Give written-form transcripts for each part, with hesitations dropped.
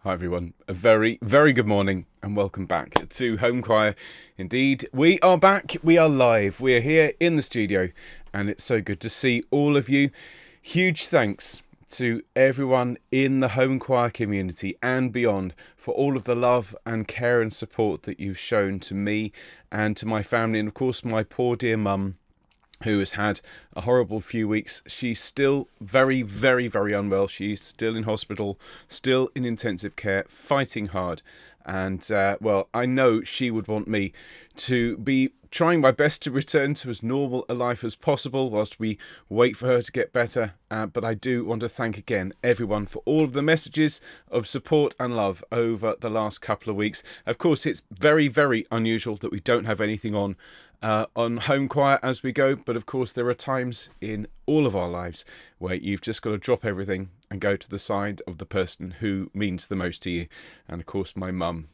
Hi everyone, a very, very good morning and welcome back to Homechoir. Indeed, we are back, we are live, we are here in the studio and it's so good to see all of you. Huge thanks to everyone in the Homechoir community and beyond for all of the love and care and support that you've shown to me and to my family and of course my poor dear mum, who has had a horrible few weeks. She's still very, very, very unwell. She's still in hospital, still in intensive care, fighting hard. And, well, I know she would want me to be trying my best to return to as normal a life as possible whilst we wait for her to get better. But I do want to thank again everyone for all of the messages of support and love over the last couple of weeks. Of course, it's very, very unusual that we don't have anything on Homechoir as we go, but of course there are times in all of our lives where you've just got to drop everything and go to the side of the person who means the most to you. And of course my mum,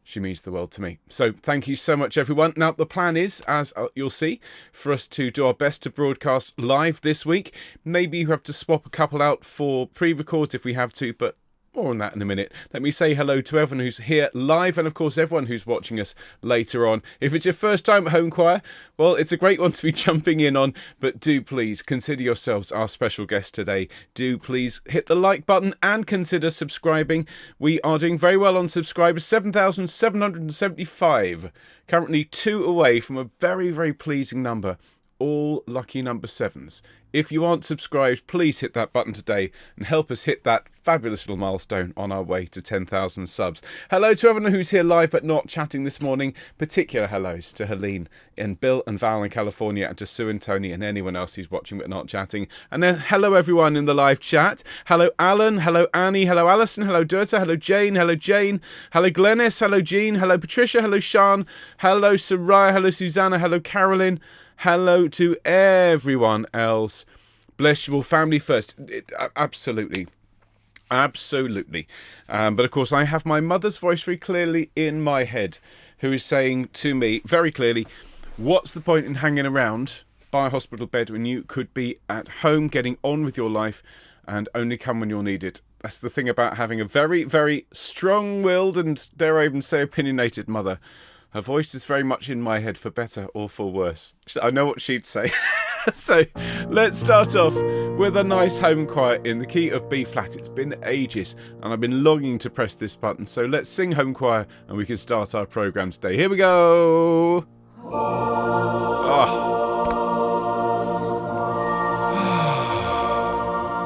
she means the world to me. So thank you so much everyone. Now the plan is, as you'll see, for us to do our best to broadcast live this week. Maybe you have to swap a couple out for pre-records if we have to, but more on that in a minute. Let me say hello to everyone who's here live and of course everyone who's watching us later on. If it's your first time at Homechoir, well, it's a great one to be jumping in on, but do please consider yourselves our special guest today. Do please hit the like button and consider subscribing. We are doing very well on subscribers, 7,775. Currently 2 away from a very, very pleasing number. All lucky number 7s. If you aren't subscribed, please hit that button today and help us hit that fabulous little milestone on our way to 10,000 subs. Hello to everyone who's here live but not chatting this morning. Particular hellos to Helene and Bill and Val in California and to Sue and Tony and anyone else who's watching but not chatting. And then hello everyone in the live chat. Hello Alan, hello Annie, hello Alison, hello Dursa, hello Jane, hello Glennis, hello Jean, hello Patricia, hello Sean, hello Soraya, hello Susanna, hello Carolyn. Hello to everyone else. Bless you all, family first. Absolutely. Absolutely. But of course, I have my mother's voice very clearly in my head, who is saying to me very clearly, what's the point in hanging around by a hospital bed when you could be at home getting on with your life and only come when you're needed? That's the thing about having a very, very strong-willed and, dare I even say, opinionated mother. Her voice is very much in my head, for better or for worse. I know what she'd say. So let's start off with a nice Homechoir in the key of B flat. It's been ages and I've been longing to press this button. So let's sing Homechoir and we can start our programme today. Here we go. Oh.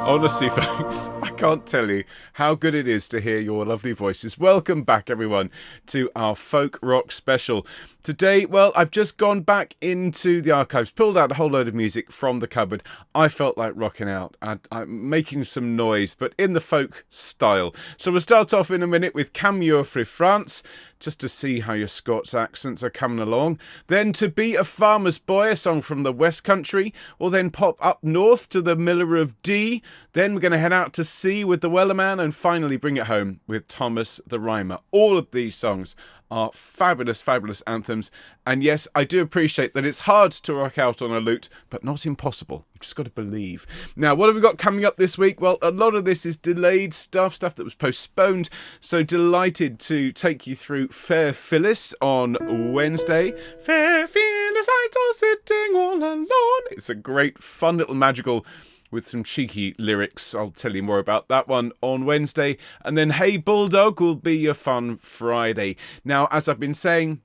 Honestly, folks, I can't tell you how good it is to hear your lovely voices. Welcome back, everyone, to our folk rock special. Today, well, I've just gone back into the archives, pulled out a whole load of music from the cupboard. I felt like rocking out. I'm making some noise, but in the folk style. So we'll start off in a minute with Camure Frae France, just to see how your Scots accents are coming along. Then To Be a Farmer's Boy, a song from the West Country. We'll then pop up north to the Miller of Dee. Then we're going to head out to sea with the Wellerman and finally bring it home with Thomas the Rhymer. All of these songs are fabulous, fabulous anthems. And yes, I do appreciate that it's hard to rock out on a lute, but not impossible. You've just got to believe. Now, what have we got coming up this week? Well, a lot of this is delayed stuff that was postponed. So delighted to take you through Fair Phyllis on Wednesday. Fair Phyllis, I saw sitting all alone. It's a great, fun little magical with some cheeky lyrics. I'll tell you more about that one on Wednesday. And then Hey Bulldog will be your fun Friday. Now, as I've been saying,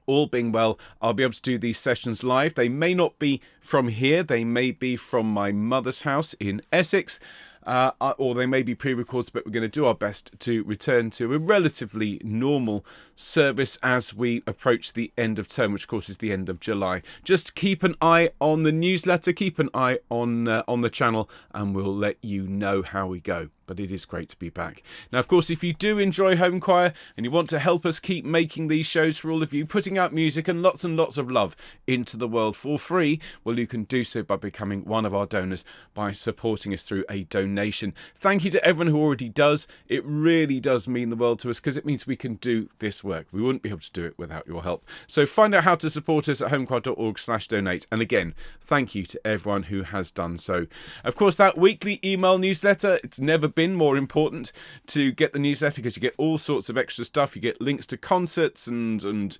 all being well, I'll be able to do these sessions live. They may not be from here. They may be from my mother's house in Essex. Or they may be pre-records, but we're going to do our best to return to a relatively normal service as we approach the end of term, which of course is the end of July. Just keep an eye on the newsletter, keep an eye on the channel, and we'll let you know how we go. But it is great to be back. Now, of course, if you do enjoy Homechoir and you want to help us keep making these shows for all of you, putting out music and lots of love into the world for free, well, you can do so by becoming one of our donors by supporting us through a donation donation. Thank you to everyone who already does. It really does mean the world to us because it means we can do this work. We wouldn't be able to do it without your help. So find out how to support us at homechoir.org/donate. And again, thank you to everyone who has done so. Of course, that weekly email newsletter, it's never been more important to get the newsletter because you get all sorts of extra stuff. You get links to concerts and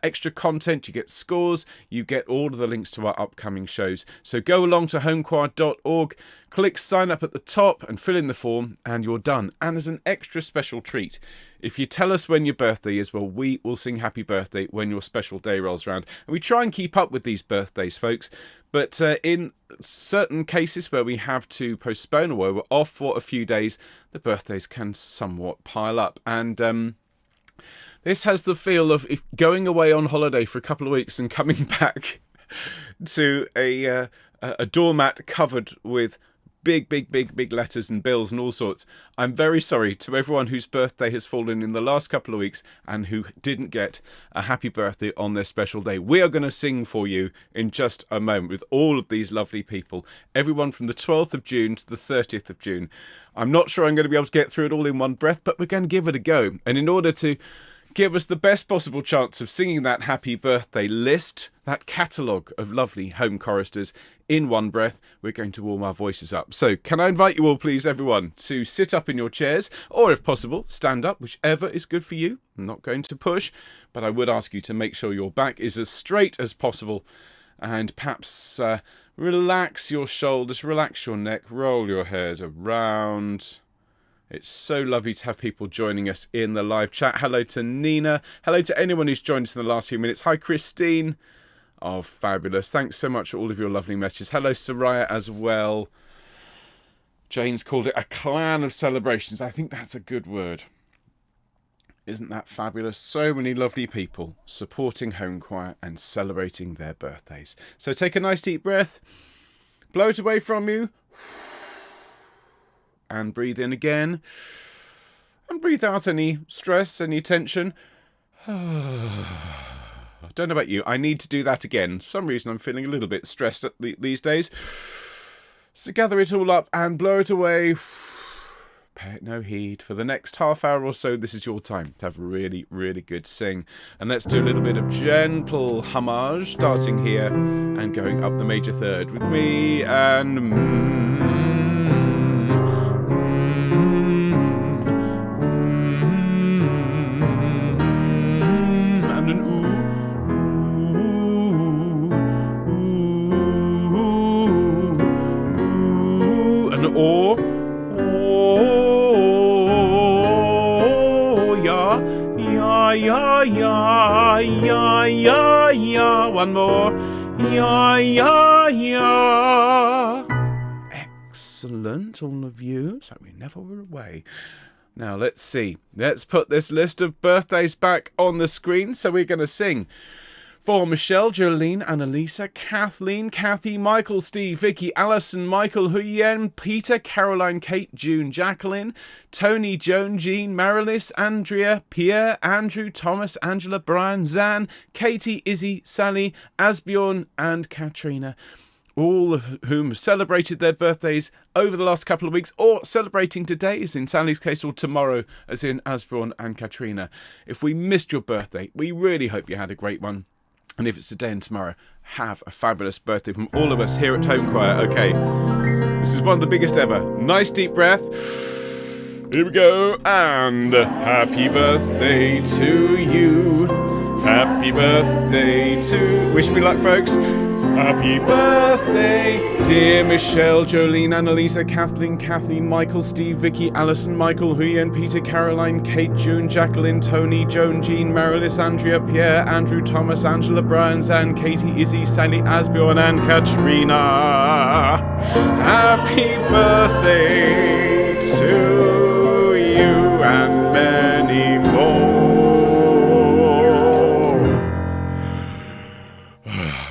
extra content. You get scores. You get all of the links to our upcoming shows. So go along to homechoir.org, click sign up at the top and fill in the form and you're done. And as an extra special treat, if you tell us when your birthday is, well, we will sing happy birthday when your special day rolls around. And we try and keep up with these birthdays, folks. But in certain cases where we have to postpone or where we're off for a few days, the birthdays can somewhat pile up. And this has the feel of if going away on holiday for a couple of weeks and coming back to a doormat covered with big letters and bills and all sorts. I'm very sorry to everyone whose birthday has fallen in the last couple of weeks and who didn't get a happy birthday on their special day. We are going to sing for you in just a moment with all of these lovely people. Everyone from the 12th of June to the 30th of June. I'm not sure I'm going to be able to get through it all in one breath, but we're going to give it a go. And in order to give us the best possible chance of singing that happy birthday list, that catalogue of lovely home choristers in one breath, we're going to warm our voices up. So can I invite you all, please, everyone, to sit up in your chairs, or if possible, stand up, whichever is good for you. I'm not going to push, but I would ask you to make sure your back is as straight as possible and perhaps relax your shoulders, relax your neck, roll your head around. It's so lovely to have people joining us in the live chat. Hello to Nina. Hello to anyone who's joined us in the last few minutes. Hi, Christine. Oh, fabulous. Thanks so much for all of your lovely messages. Hello, Soraya, as well. Jane's called it a clan of celebrations. I think that's a good word. Isn't that fabulous? So many lovely people supporting Homechoir and celebrating their birthdays. So take a nice deep breath. Blow it away from you. And breathe in again. And breathe out any stress, any tension. I don't know about you. I need to do that again. For some reason, I'm feeling a little bit stressed these days. So gather it all up and blow it away. Pay it no heed. For the next half hour or so, this is your time to have a really, really good sing. And let's do a little bit of gentle homage, starting here and going up the major third with me and... Yeah. One more. Yeah. Excellent, all of you. So we never were away. Now, let's see. Let's put this list of birthdays back on the screen. So we're going to sing for Michelle, Jolene, Annalisa, Kathleen, Kathy, Michael, Steve, Vicky, Alison, Michael, Huyen, Peter, Caroline, Kate, June, Jacqueline, Tony, Joan, Jean, Marilis, Andrea, Pierre, Andrew, Thomas, Angela, Brian, Zan, Katie, Izzy, Sally, Asbjorn and Katrina. All of whom celebrated their birthdays over the last couple of weeks, or celebrating today, as in Sally's case, or tomorrow, as in Asbjorn and Katrina. If we missed your birthday, we really hope you had a great one. And if it's today and tomorrow, have a fabulous birthday from all of us here at Homechoir. Okay, this is one of the biggest ever. Nice deep breath. Here we go. And happy birthday to you. Happy birthday to... Wish me luck, folks. Happy birthday, dear Michelle, Jolene, Annalisa, Kathleen, Michael, Steve, Vicky, Alison, Michael, Huyen, Peter, Caroline, Kate, June, Jacqueline, Tony, Joan, Jean, Marilis, Andrea, Pierre, Andrew, Thomas, Angela, Brian, Zan, Katie, Izzy, Sally, Asbjorn and Katrina. Happy birthday to you and many more.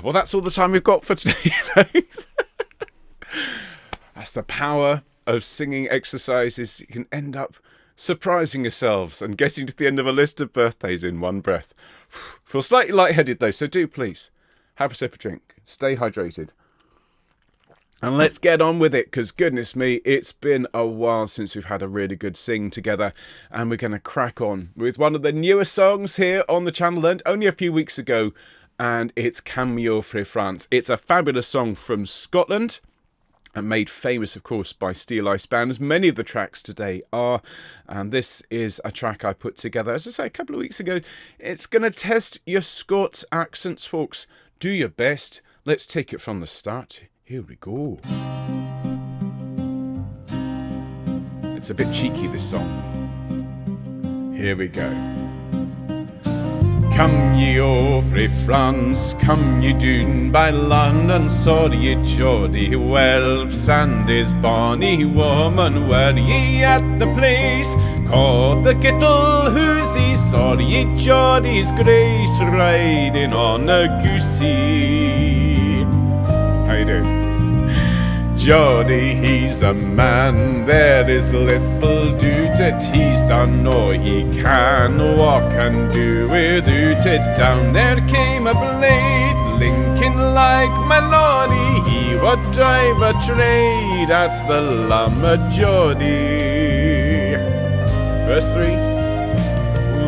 Well, that's all the time we've got for today, folks. That's the power of singing exercises. You can end up surprising yourselves and getting to the end of a list of birthdays in one breath. Feel slightly lightheaded, though, so do please have a sip of drink. Stay hydrated. And let's get on with it, because goodness me, it's been a while since we've had a really good sing together. And we're going to crack on with one of the newer songs here on the channel, learned only a few weeks ago. And it's Cameo Frae France. It's a fabulous song from Scotland, and made famous, of course, by Steel Ice Band, as many of the tracks today are. And this is a track I put together, as I say, a couple of weeks ago. It's going to test your Scots accents, folks. Do your best. Let's take it from the start. Here we go. It's a bit cheeky, this song. Here we go. Come ye o frae France, come ye doon by land, and saw ye Geordie whelps and his bonny woman. Were ye at the place called the Kittle Hoosie? Saw ye Geordie's grace riding on a goosey? How you doing? Geordie, he's a man, there is little doubt it. He's done all he can, walk and do without it. Down there came a blade, linking like my lordy. He would drive a trade at the Lamb Geordie. Verse 3.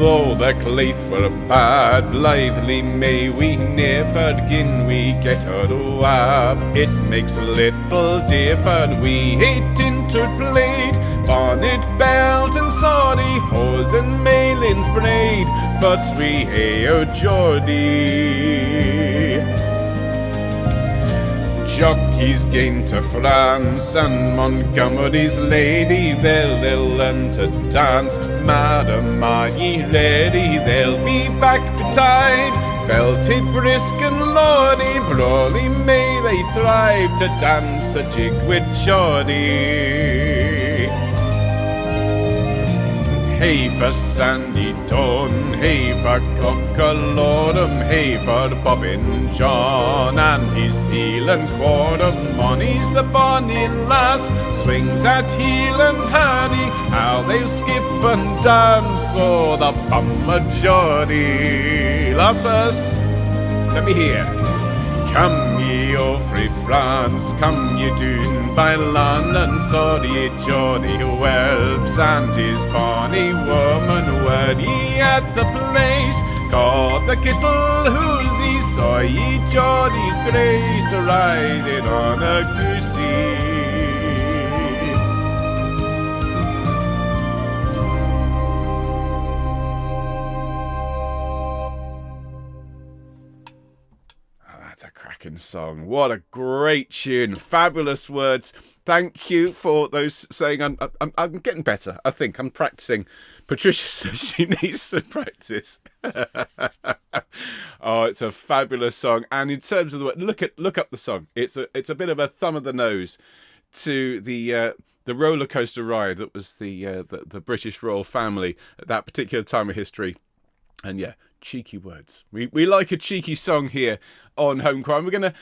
Though the claith were bad, blithely may we never gin we get our wab. It makes little differ, we hate into plate, bonnet, belt and sorry, hose and mailings braid, but we hae our Geordie. Jockeys gain to France, and Montgomery's lady, they'll learn to dance. Madam, are ye ready? They'll be back betide, belted, brisk and lordy, brawly may they thrive to dance a jig with Geordie. Hey for Sandy Dawn, hey for Cockalorum, hey for Bobbin John and his heel and quarter. Money's the bonny lass, swings at heel and hardy, how they'll skip and dance, oh the bummer Geordie. Last verse, let me hear. Come ye o frae France, come ye doon by land, and saw ye Geordie whelps and his bonny woman. Were ye at the place called the Kittle Hoosie? Saw ye Geordie's grace riding on a goosey? That's a cracking song. What a great tune. Fabulous words. Thank you for those saying I'm getting better. I think I'm practicing. Patricia says she needs to practice. Oh, it's a fabulous song. And in terms of the word, look up the song. It's a bit of a thumb of the nose to the roller coaster ride that was the British royal family at that particular time of history. And yeah, cheeky words. We like a cheeky song here on Homechoir. We're going to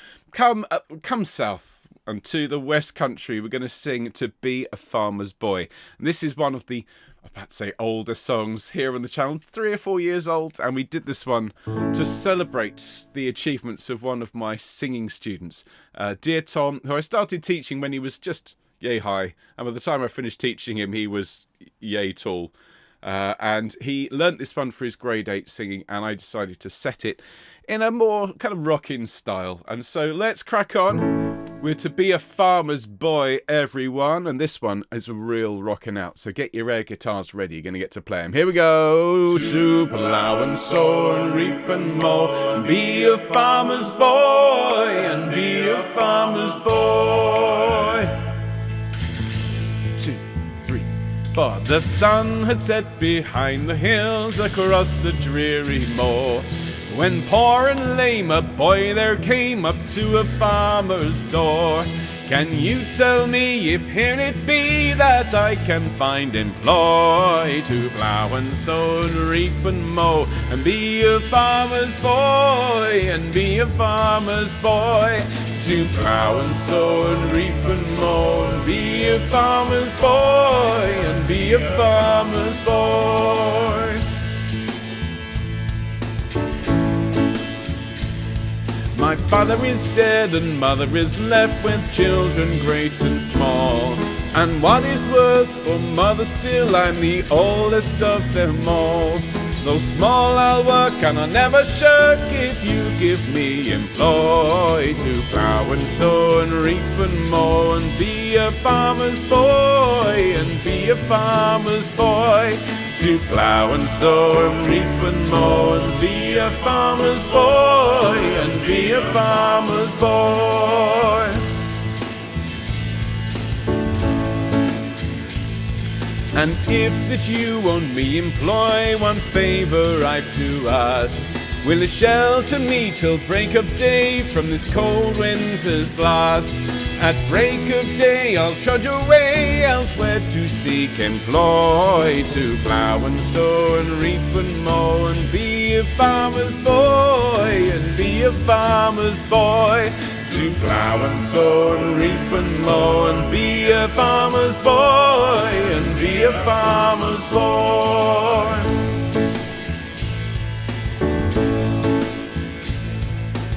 come south and to the West Country. We're going to sing To Be a Farmer's Boy. And this is one of the, I'm about to say, older songs here on the channel, 3 or 4 years old. And we did this one to celebrate the achievements of one of my singing students, dear Tom, who I started teaching when he was just yay high. And by the time I finished teaching him, he was yay tall. And he learnt this one for his grade 8 singing, and I decided to set it in a more kind of rocking style. And so let's crack on with To Be a Farmer's Boy, everyone. And this one is a real rocking out, so get your air guitars ready. You're going to get to play them. Here we go. To plough and sow and reap and mow, and be a farmer's boy, and be a farmer's boy. 2, 3. For the sun had set behind the hills across the dreary moor, when poor and lame a boy there came up to a farmer's door. Can you tell me if here it be that I can find employ, to plough and sow and reap and mow, and be a farmer's boy, and be a farmer's boy? To plough and sow and reap and mow, and be a farmer's boy, and be a farmer's boy. My father is dead and mother is left with children great and small. And what is worth for mother still, I'm the oldest of them all. Though small I'll work and I'll never shirk if you give me employ to plough and sow and reap and mow and be a farmer's boy and be a farmer's boy. To plough and sow and reap and mow and be a farmer's boy and be a farmer's boy. And if that you won't me employ, one favour I've to ask. Will it shelter me till break of day from this cold winter's blast? At break of day I'll trudge away elsewhere to seek employ, to plough and sow and reap and mow and be a farmer's boy and be a farmer's boy. To plough and sow and reap and mow and be a farmer's boy and be a farmer's boy.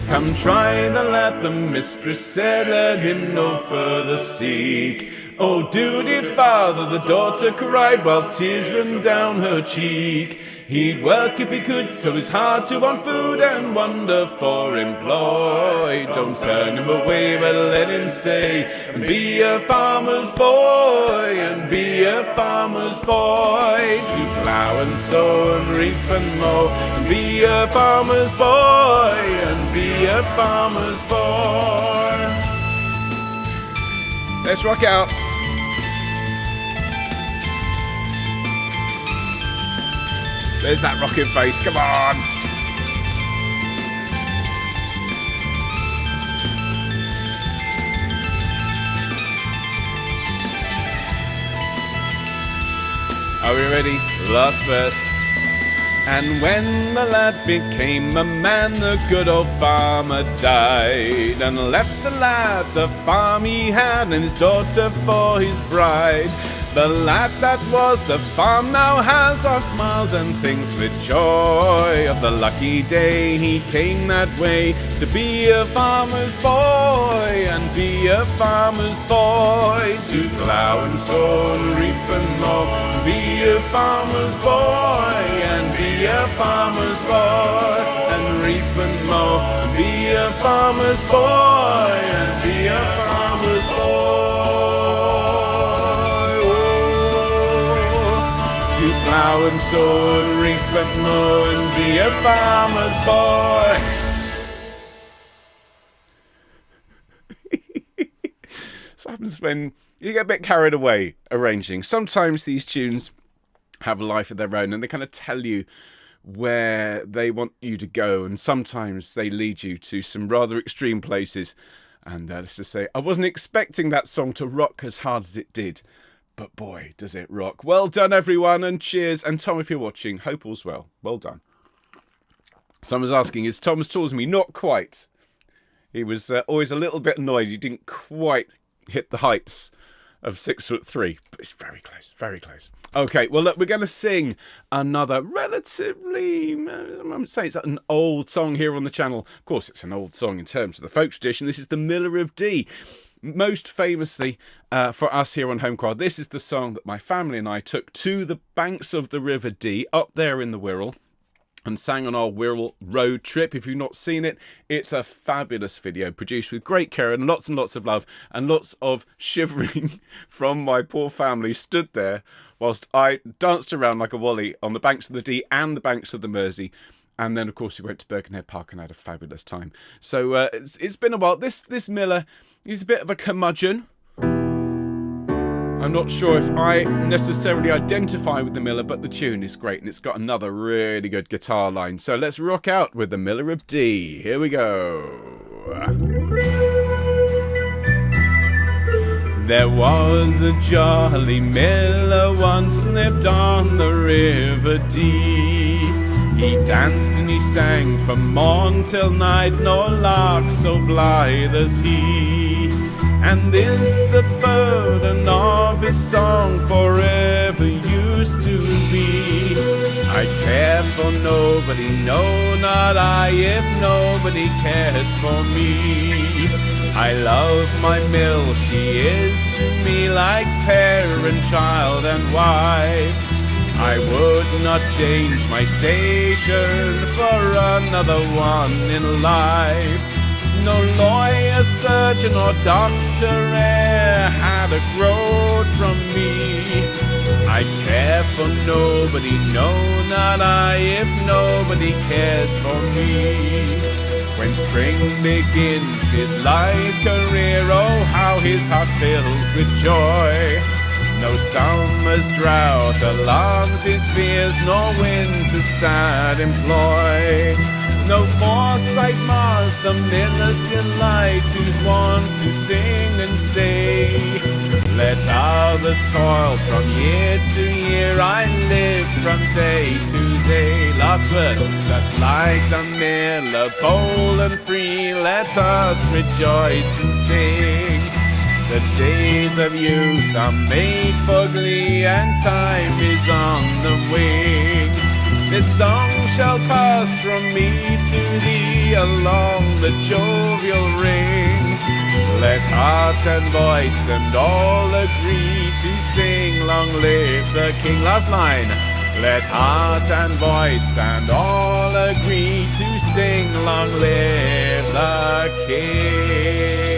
Come try the lad, the mistress said, let him no further seek. Oh, duty, father, the daughter cried, while tears ran down her cheek. He'd work if he could, so it's hard to want food and wonder for employ. Don't turn him away, but let him stay and be a farmer's boy and be a farmer's boy. To plough and sow and reap and mow and be a farmer's boy and be a farmer's boy. Let's rock out. There's that rocking face, come on! Are we ready? Last verse. And when the lad became a man, the good old farmer died, and left the lad the farm he had and his daughter for his bride. The lad that was the farm now has of smiles and thinks with joy of the lucky day he came that way to be a farmer's boy and be a farmer's boy. To plough and sow and reap and mow and be a farmer's boy and be a farmer's boy and reap and mow and be a farmer's boy and be a farmer's boy. Plough and sow and reap and mow and be a farmer's boy. That's what happens when you get a bit carried away arranging. Sometimes these tunes have a life of their own and they kind of tell you where they want you to go, and sometimes they lead you to some rather extreme places. And let's just say, I wasn't expecting that song to rock as hard as it did. But boy, does it rock. Well done, everyone, and cheers. And Tom, if you're watching, hope all's well. Well done. Someone's asking, is Tom as tall as me? Not quite. He was always a little bit annoyed. He didn't quite hit the heights of 6'3". But it's very close, very close. Okay, well, look, we're going to sing another relatively, I'm saying it's an old song here on the channel. Of course, it's an old song in terms of the folk tradition. This is the Miller of Dee. Most famously for us here on Homechoir, this is the song that my family and I took to the banks of the River Dee up there in the Wirral and sang on our Wirral road trip. If you've not seen it, it's a fabulous video produced with great care and lots of love and lots of shivering from my poor family stood there whilst I danced around like a wally on the banks of the Dee and the banks of the Mersey. And then, of course, we went to Birkenhead Park and had a fabulous time. So it's been a while. This Miller, he's a bit of a curmudgeon. I'm not sure if I necessarily identify with the Miller, but the tune is great. And it's got another really good guitar line. So let's rock out with the Miller of Dee. Here we go. There was a jolly miller once lived on the River Dee. He danced and he sang from morn till night, nor lark so blithe as he. And this the burden of his song forever used to be. I care for nobody, no, not I, if nobody cares for me. I love my mill, she is to me like parent, child and wife. I would not change my station for another one in life. No lawyer, surgeon or doctor e'er had a groat from me. I care for nobody, no, not I, if nobody cares for me. When spring begins his life career, oh how his heart fills with joy. No summer's drought alarms his fears, nor winter's sad employ. No foresight mars the miller's delight, who's wont to sing and say, let others toil from year to year, I live from day to day. Last verse, just like the miller, bold and free, let us rejoice and sing. The days of youth are made for glee, and time is on the wing. This song shall pass from me to thee along the jovial ring. Let heart and voice and all agree to sing long live the king. Last line. Let heart and voice and all agree to sing long live the king.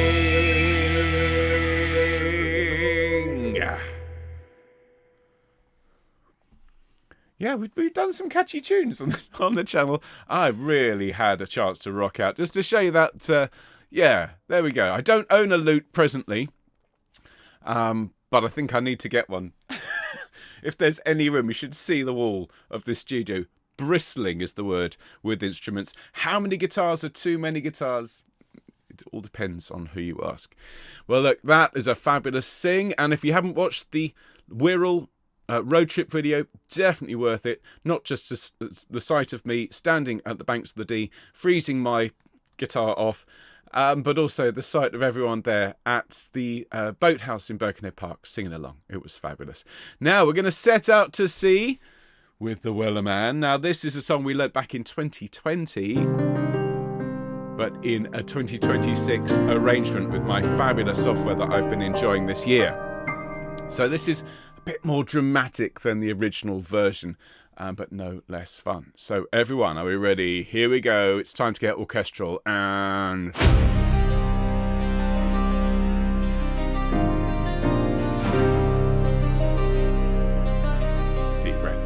Yeah, we've done some catchy tunes on the channel. I've really had a chance to rock out. Just to show you that, yeah, there we go. I don't own a lute presently, but I think I need to get one. If there's any room, you should see the wall of this studio. Bristling is the word with instruments. How many guitars are too many guitars? It all depends on who you ask. Well, look, that is a fabulous sing. And if you haven't watched the Wirral road trip video, definitely worth it. Not just the sight of me standing at the banks of the Dee, freezing my guitar off, but also the sight of everyone there at the boathouse in Birkenhead Park singing along. It was fabulous. Now we're going to set out to sea with the Wellerman. Now this is a song we learnt back in 2020, but in a 2026 arrangement with my fabulous software that I've been enjoying this year. So this is bit more dramatic than the original version, but no less fun. So everyone, are we ready? Here we go. It's time to get orchestral and... deep breath.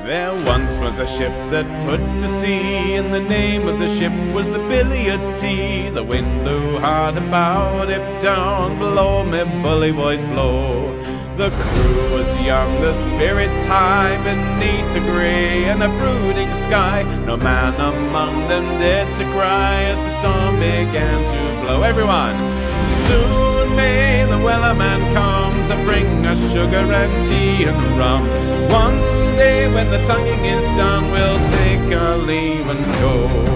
There once was a ship that put to sea, and the name of the ship was the Billy of Tea. The wind blew hard about it down below, me bully boys blow. The crew was young, the spirits high, beneath the grey and a brooding sky. No man among them dared to cry as the storm began to blow. Everyone! Soon may the Wellerman come to bring us sugar and tea and rum. One day when the tonguing is done, we'll take our leave and go.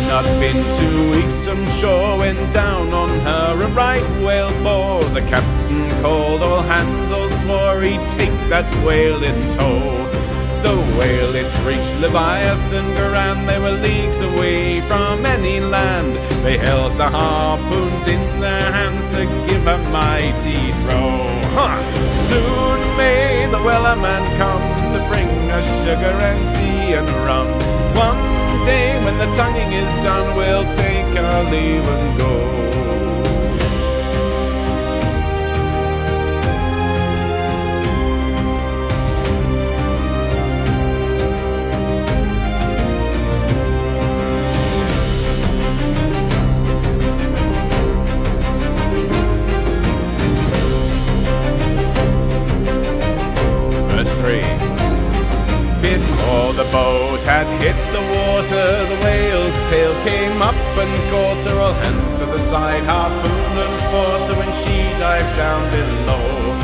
Not been 2 weeks from shore when down on her a right whale bore. The captain called all hands, all swore he'd take that whale in tow. The whale it reached Leviathan grand, they were leagues away from any land. They held the harpoons in their hands to give a mighty throw. Soon may the Wellerman come to bring us sugar and tea and rum. One day when the tonguing is done, we'll take our leave and go. Verse 3. Before the boat had hit the water, the whale's tail came up and caught her. All hands to the side, harpoon and fought her when she dived down below.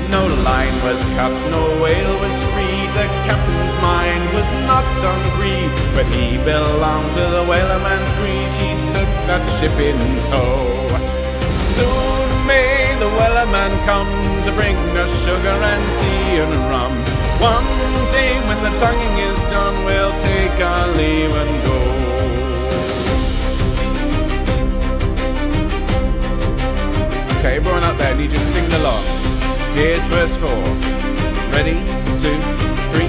No line was cut, no whale was free. The captain's mind was not on greed, but he belonged to the Wellerman's greed. She took that ship in tow. Soon may the Wellerman come to bring us sugar and tea and rum. One day when the tonguing is done, we'll take our leave and go. Okay, everyone out there, need you to sing along. Here's verse 4. Ready? 2, 3,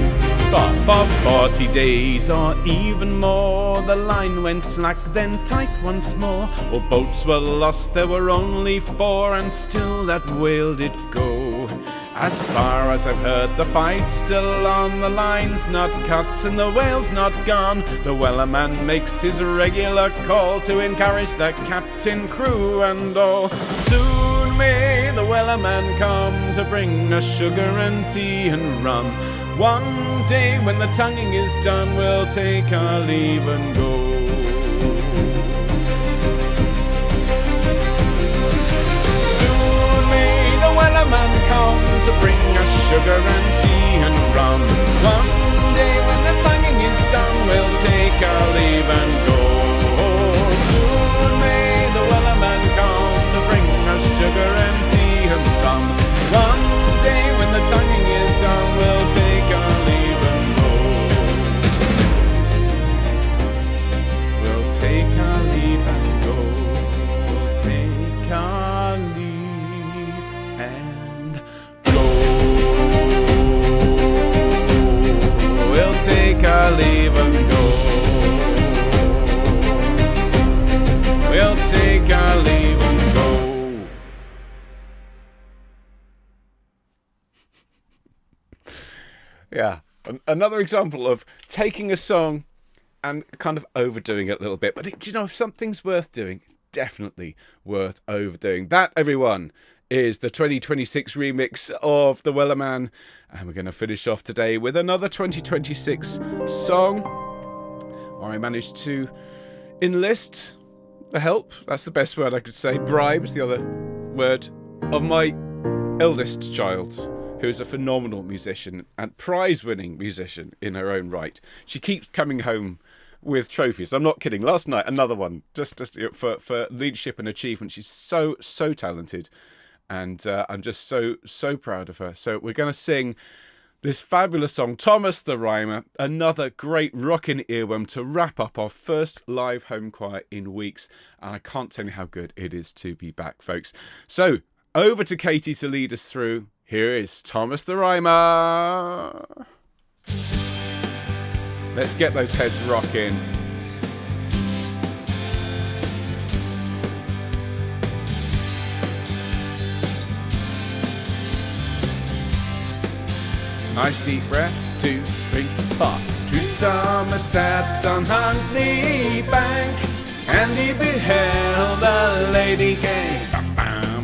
4. For 40 days or even more, the line went slack, then tight once more. All boats were lost, there were only 4, and still that whale did go. As far as I've heard, the fight's still on, the line's not cut and the whale's not gone. The Wellerman makes his regular call to encourage the captain, crew and all. Soon may the Wellerman come to bring us sugar and tea and rum. One day when the tonguing is done, we'll take our leave and go. Wellerman come to bring us sugar and tea and rum. One day when the tonguing is done, we'll take our leave and go. Soon may the Wellerman come to bring us sugar and tea and rum. One day when the tonguing is done, we'll take our leave and go. We'll take our leave and go. We'll take our leave. Take our leave and go. We'll take our leave and go. Yeah, another example of taking a song and kind of overdoing it a little bit. But you know, if something's worth doing, definitely worth overdoing. That, everyone, is the 2026 remix of the Wellerman, and we're going to finish off today with another 2026 song where I managed to enlist the help, that's the best word I could say, bribe is the other word, of my eldest child, who is a phenomenal musician and prize-winning musician in her own right. She keeps coming home with trophies. I'm not kidding. Last night, another one, just for leadership and achievement. She's so talented. And I'm just so proud of her. So we're going to sing this fabulous song, Thomas the Rhymer, another great rocking earworm to wrap up our first live home choir in weeks. And I can't tell you how good it is to be back, folks. So over to Katie to lead us through. Here is Thomas the Rhymer. Let's get those heads rocking. Nice deep breath, 2, 3, 4. True Thomas sat on Huntley Bank, and he beheld a lady gay,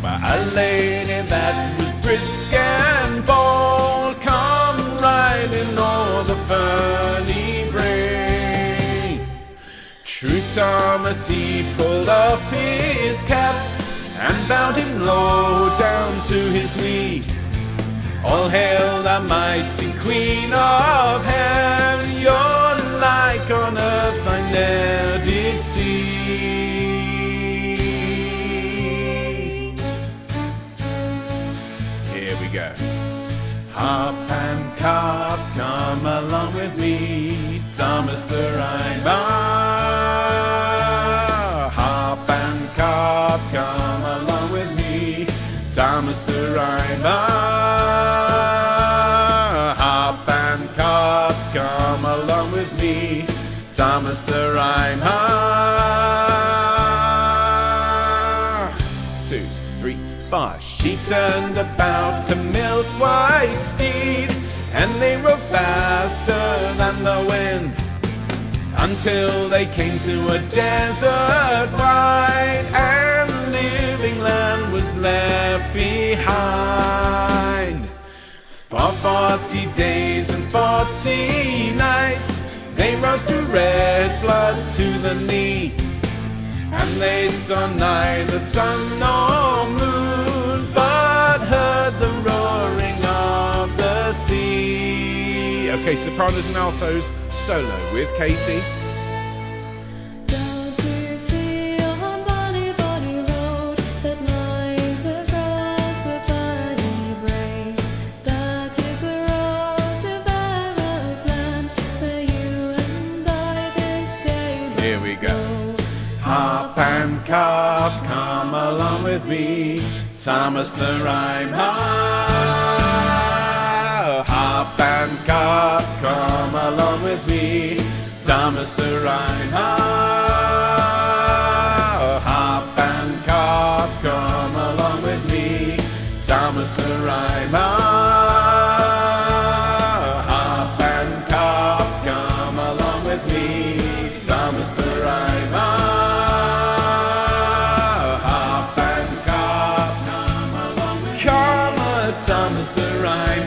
a lady that was brisk and bold, come riding o'er the ferny brae. True Thomas he pulled off his cap, and bowed him low down to his knee. All hail the mighty Queen of Heaven, your like on earth I ne'er did see. Here we go. Harp and carp, come along with me, Thomas the Rhymer. Harp and carp, come along with me, Thomas the Rhymer. Come along with me, Thomas the Rhymer. 2, 3, 4. She turned about to milk white steed, and they rode faster than the wind, until they came to a desert wide, and living land was left behind. For 40 days and 40 nights, they rode through red blood to the knee, and they saw neither sun nor moon, but heard the roaring of the sea. Okay, sopranos and altos, solo with Katie. Don't you see your here we go. Hop and carp, come along with me. Thomas the Rhyme. Hop and carp, come along with me. Thomas the Rhyme. Hop and carp, come along with me. Thomas the Rhyme. Hop and carp, come along with me. Thomas the Rhyme. Hop and carp, come along with me. Thomas the Rhyme.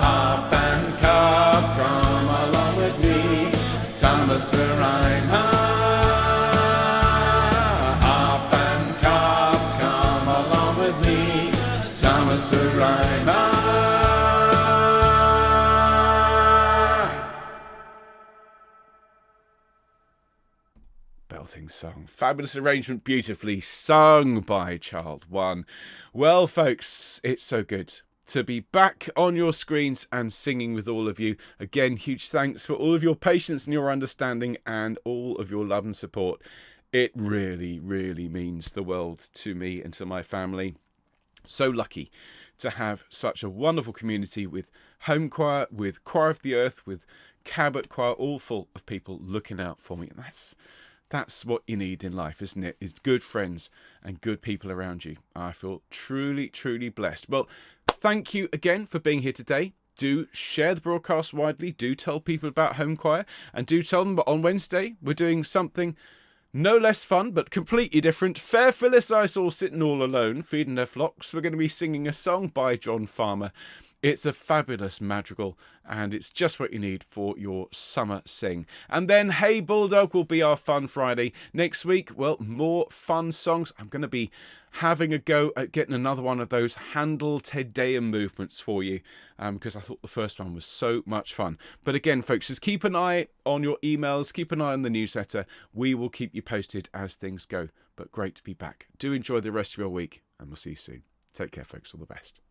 Hop and carp, come along with me. Thomas the Rhyme. Hop and carp, come along with me. Thomas the Rhyme. Belting song. Fabulous arrangement, beautifully sung by Child One. Well, folks, it's so good to be back on your screens and singing with all of you. Again, huge thanks for all of your patience and your understanding and all of your love and support. It really, really means the world to me and to my family. So lucky to have such a wonderful community with Homechoir, with Choir of the Earth, with Cabot Choir, all full of people looking out for me. And that's what you need in life, isn't it? Is good friends and good people around you. I feel truly, truly blessed. Well, thank you again for being here today. Do share the broadcast widely. Do tell people about Homechoir. And do tell them that on Wednesday we're doing something no less fun, but completely different. Fair Phyllis I saw sitting all alone, feeding her flocks. We're going to be singing a song by John Farmer. It's a fabulous madrigal, and it's just what you need for your summer sing. And then Hey Bulldog will be our Fun Friday. Next week, well, more fun songs. I'm going to be having a go at getting another one of those Handel Te Deum movements for you, because I thought the first one was so much fun. But again, folks, just keep an eye on your emails, keep an eye on the newsletter. We will keep you posted as things go. But great to be back. Do enjoy the rest of your week, and we'll see you soon. Take care, folks. All the best.